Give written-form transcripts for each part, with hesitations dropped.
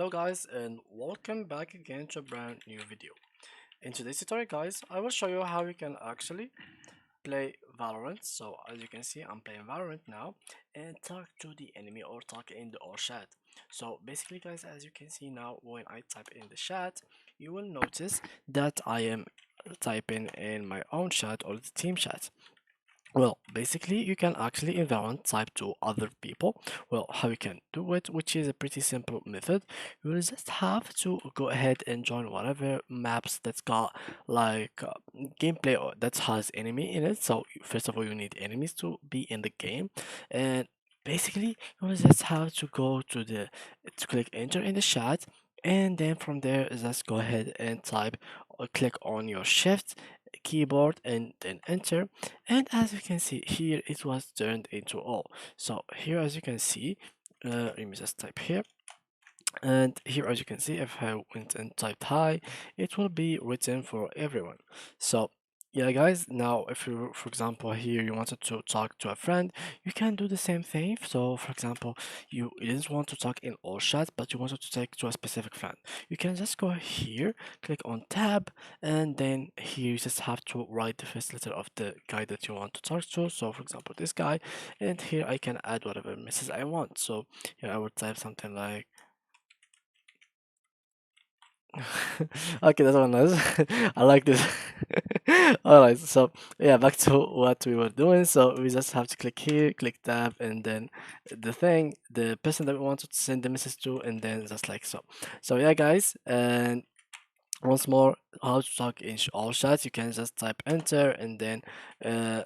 Hello guys and welcome back again to a brand new video. In today's tutorial guys, I will show you how you can actually play Valorant. So as you can see, I'm playing Valorant now and talk to the enemy or talk in the or chat. So basically guys, as you can see now, when I type in the chat, you will notice that I am typing in my own chat or the team chat. Well, basically, you can actually in Valorant type to other people. Well, how you can do it, which is a pretty simple method. You will just have to go ahead and join whatever maps that's got like gameplay or that has enemy in it. So first of all, you need enemies to be in the game, and basically, you will just have to go to click enter in the chat, and then from there, just go ahead and type or click on your shift keyboard and then enter, and as you can see here it was turned into all. So here as you can see, let me just type here, and here as you can see, if I went and typed hi, it will be written for everyone. So yeah guys, now if you, for example, here you wanted to talk to a friend, you can do the same thing. So for example, you didn't want to talk in all chats, but you wanted to talk to a specific friend, you can just go here, click on tab, and then here you just have to write the first letter of the guy that you want to talk to. So for example, this guy, and here I can add whatever message I want. So here I would type something like okay, that's one nice. I like this. Alright, so yeah, back to what we were doing. So we just have to click here, click tab, and then the person that we wanted to send the message to, and then just like so. So yeah, guys, and once more, how to talk in all chats, you can just type enter, and then uh,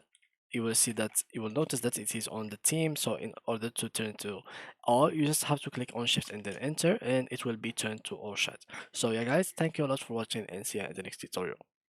you will notice that it is on the team. So in order to turn to all, you just have to click on shift and then enter, and it will be turned to all chat. So yeah guys, thank you a lot for watching, and see you in the next tutorial.